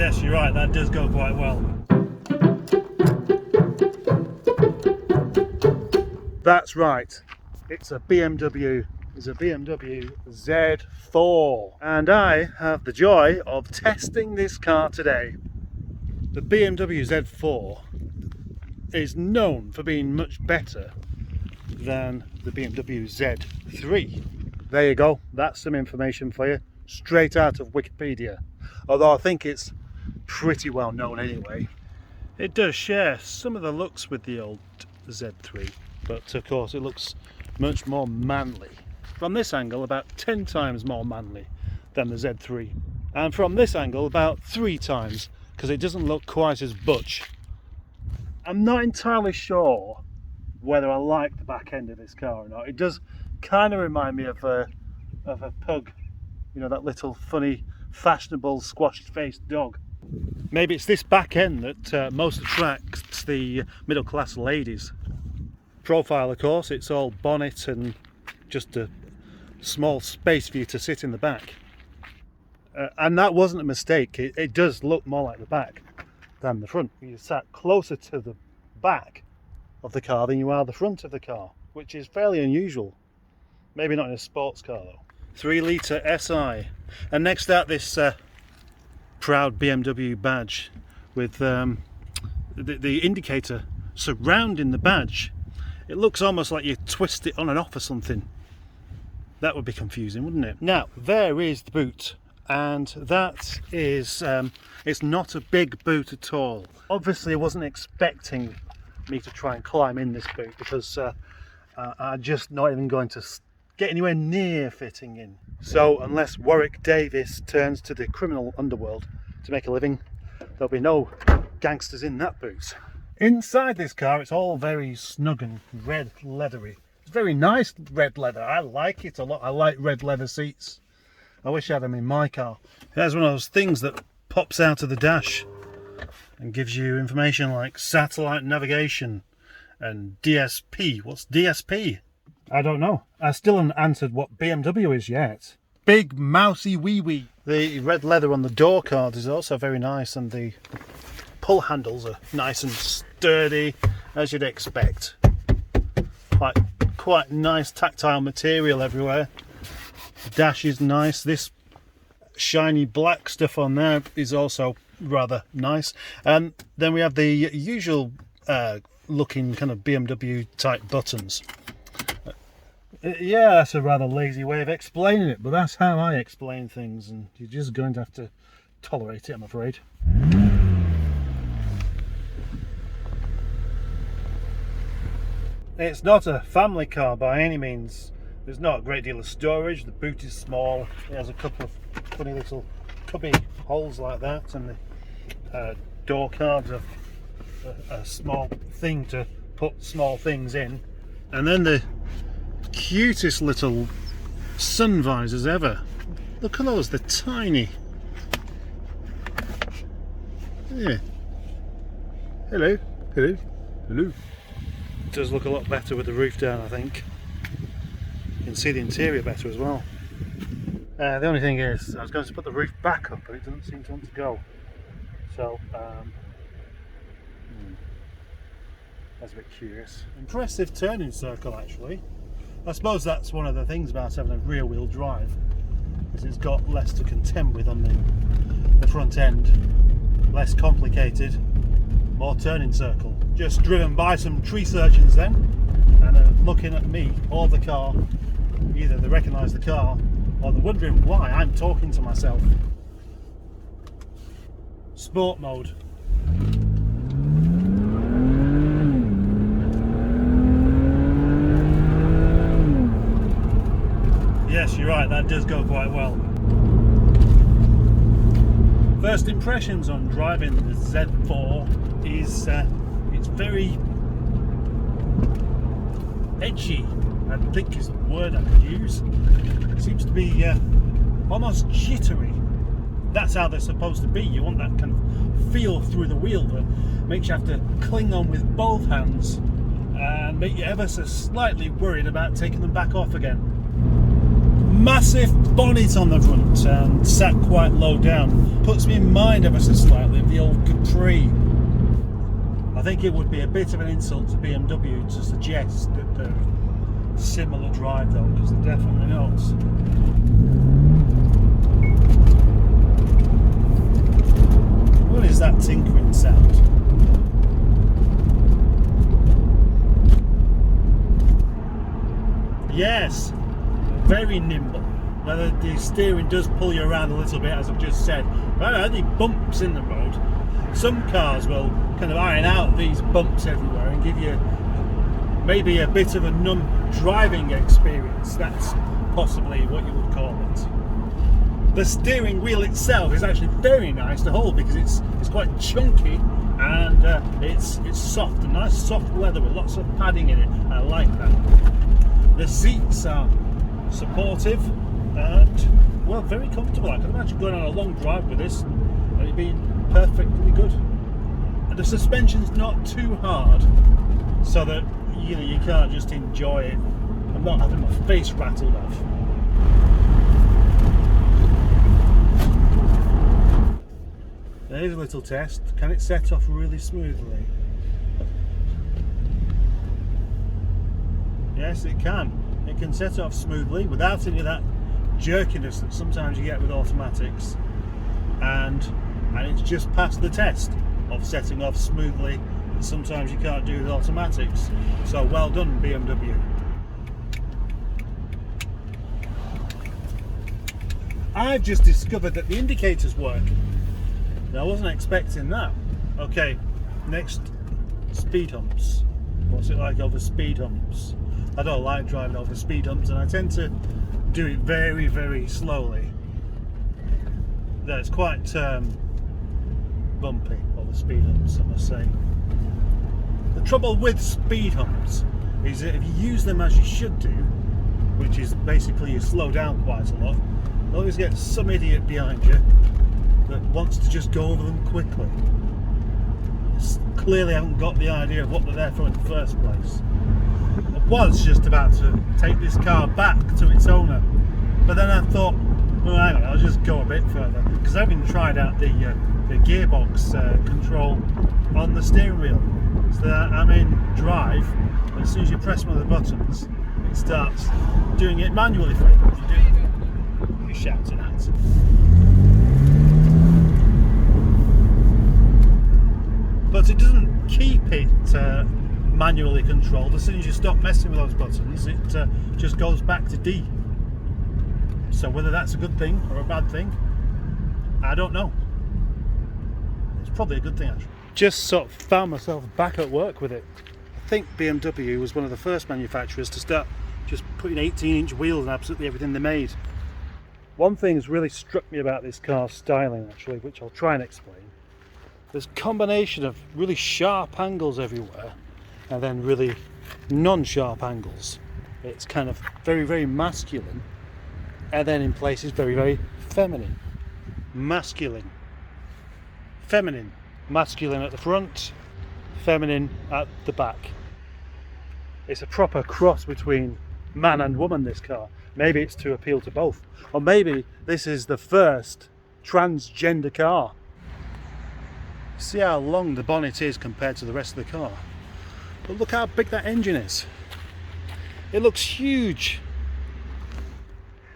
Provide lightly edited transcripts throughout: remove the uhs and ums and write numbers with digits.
Yes, you're right, that does go quite well. That's right, it's a BMW Z4, and I have the joy of testing this car today. The BMW Z4 is known for being much better than the BMW Z3. There you go, that's some information for you, straight out of Wikipedia. Although I think it's pretty well known anyway. It does share some of the looks with the old Z3, but of course it looks much more manly. From this angle, about 10 times more manly than the Z3. And from this angle, about 3 times, because it doesn't look quite as butch. I'm not entirely sure whether I like the back end of this car or not. It does kind of remind me of a pug, you know, that little funny, fashionable, squashed-faced dog. Maybe it's this back end that most attracts the middle-class ladies. Profile, of course, it's all bonnet and just a small space for you to sit in the back. And that wasn't a mistake. It does look more like the back than the front. You sat closer to the back of the car than you are the front of the car, which is fairly unusual. Maybe not in a sports car though. 3-litre SI, and next out this proud BMW badge with the indicator surrounding the badge. It looks almost like you twist it on and off or something. That would be confusing, wouldn't it? Now there is the boot, and that is it's not a big boot at all. Obviously I wasn't expecting me to try and climb in this boot, because I'm just not even going to get anywhere near fitting in. So unless Warwick Davis turns to the criminal underworld to make a living, there'll be no gangsters in that boot. Inside this car it's all very snug and red leathery. It's very nice red leather. I like it a lot. I like red leather seats. I wish I had them in my car. There's one of those things that pops out of the dash and gives you information like satellite navigation and DSP. What's DSP? I don't know. I still haven't answered what BMW is yet. Big mousy wee wee. The red leather on the door cards is also very nice, and the pull handles are nice and sturdy, as you'd expect. Quite nice tactile material everywhere. The dash is nice. This shiny black stuff on there is also rather nice. And then we have the usual looking kind of BMW type buttons. Yeah, that's a rather lazy way of explaining it, but that's how I explain things, and you're just going to have to tolerate it, I'm afraid. It's not a family car by any means. There's not a great deal of storage. The boot is small. It has a couple of funny little cubby holes like that, and the door cards are a small thing to put small things in. And then the cutest little sun visors ever. Look at those, they're tiny. Yeah. Hello, hello, hello. It does look a lot better with the roof down, I think. You can see the interior better as well. The only thing is, I was going to put the roof back up, but it doesn't seem to want to go. So, that's a bit curious. Impressive turning circle, actually. I suppose that's one of the things about having a rear wheel drive, is it's got less to contend with on the front end. Less complicated, more turning circle. Just driven by some tree surgeons then, and they're looking at me or the car. Either they recognise the car, or they're wondering why I'm talking to myself. Sport mode. Yes, you're right, that does go quite well. First impressions on driving the Z4 is it's very edgy, I think is the word I could use. It seems to be almost jittery. That's how they're supposed to be. You want that kind of feel through the wheel that makes you have to cling on with both hands and make you ever so slightly worried about taking them back off again. Massive bonnet on the front and sat quite low down puts me in mind ever so slightly of the old Capri. I think it would be a bit of an insult to BMW to suggest that they're similar drive though, because they're definitely not. What is that tinkering sound? Yes, very nimble. Now the steering does pull you around a little bit, as I've just said. There are any bumps in the road. Some cars will kind of iron out these bumps everywhere and give you maybe a bit of a numb driving experience. That's possibly what you would call it. The steering wheel itself is actually very nice to hold because it's quite chunky and it's soft, a nice soft leather with lots of padding in it. I like that. The seats are supportive and, well, very comfortable. I can imagine going on a long drive with this and it being perfectly good. And the suspension's not too hard, so that you can't just enjoy it. I'm not having my face rattled off. There's a little test. Can it set off really smoothly? Yes, it can. It can set off smoothly without any of that jerkiness that sometimes you get with automatics, and it's just passed the test of setting off smoothly that sometimes you can't do with automatics. So well done, BMW. I've just discovered that the indicators work. Now, I wasn't expecting that. Okay, next, speed humps. What's it like over speed humps? I don't like driving over speed humps, and I tend to do it very, very slowly. That's quite bumpy over speed humps, I must say. The trouble with speed humps is that if you use them as you should do, which is basically you slow down quite a lot, you always get some idiot behind you that wants to just go over them quickly. Clearly haven't got the idea of what they're there for in the first place. I was just about to take this car back to its owner, but then I thought, well, hang on, I'll just go a bit further, because I haven't tried out the gearbox control on the steering wheel. So that I'm in drive, and as soon as you press one of the buttons, it starts doing it manually for you. What are you shouting at? But it doesn't keep it manually controlled. As soon as you stop messing with those buttons, it just goes back to D. So whether that's a good thing or a bad thing, I don't know. It's probably a good thing, actually. Just sort of found myself back at work with it. I think BMW was one of the first manufacturers to start just putting 18-inch wheels on absolutely everything they made. One thing that's really struck me about this car's styling, actually, which I'll try and explain. There's a combination of really sharp angles everywhere and then really non-sharp angles. It's kind of very, very masculine, and then in places very, very feminine. Masculine. Feminine. Masculine at the front, feminine at the back. It's a proper cross between man and woman, this car. Maybe it's to appeal to both. Or maybe this is the first transgender car. See how long the bonnet is compared to the rest of the car. But look how big that engine is. It looks huge.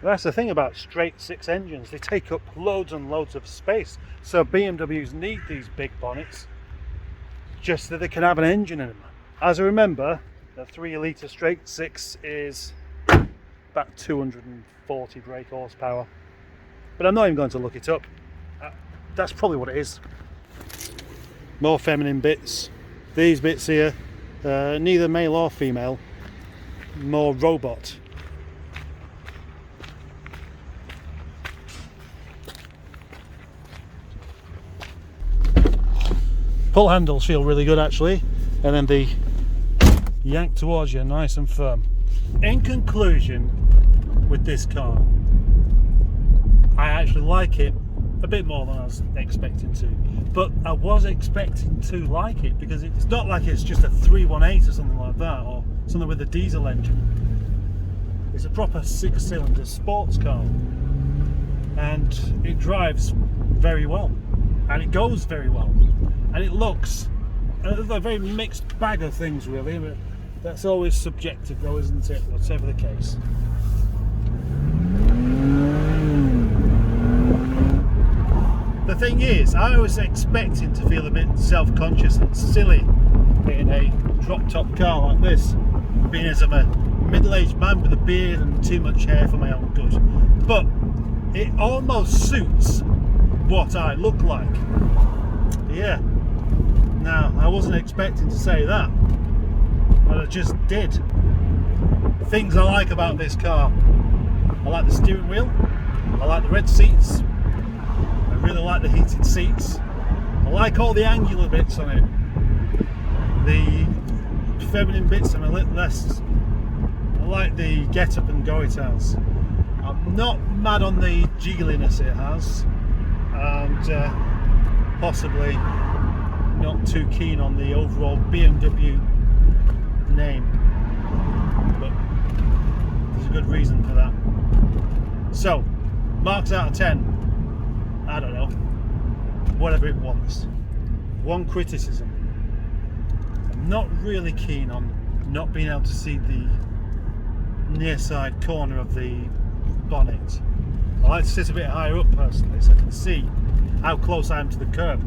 That's the thing about straight six engines. They take up loads and loads of space. So BMWs need these big bonnets just so they can have an engine in them. As I remember, the 3 litre straight six is about 240 brake horsepower. But I'm not even going to look it up. That's probably what it is. More feminine bits. These bits here, neither male or female. More robot. Pull handles feel really good, actually, and then the yank towards you nice and firm. In conclusion, with this car, I actually like it a bit more than I was expecting to, but I was expecting to like it because it's not like it's just a 318 or something like that, or something with a diesel engine. It's a proper 6-cylinder sports car. and it drives very well, and it goes very well, and it looks a very mixed bag of things really, but that's always subjective though, isn't it, whatever the case. The thing is, I was expecting to feel a bit self-conscious and silly in a drop-top car like this, being as I'm a middle-aged man with a beard and too much hair for my own good, but it almost suits what I look like. Yeah. Now, I wasn't expecting to say that, but I just did. Things I like about this car: I like the steering wheel, I like the red seats, I really like the heated seats, I like all the angular bits on it. The feminine bits are a little less. I like the get up and go it has. I'm not mad on the jiggliness it has, and possibly not too keen on the overall BMW name, but there's a good reason for that. So, marks out of 10, I don't know, whatever it wants. One criticism: I'm not really keen on not being able to see the near side corner of the bonnet. I like to sit a bit higher up personally, so I can see how close I am to the curb.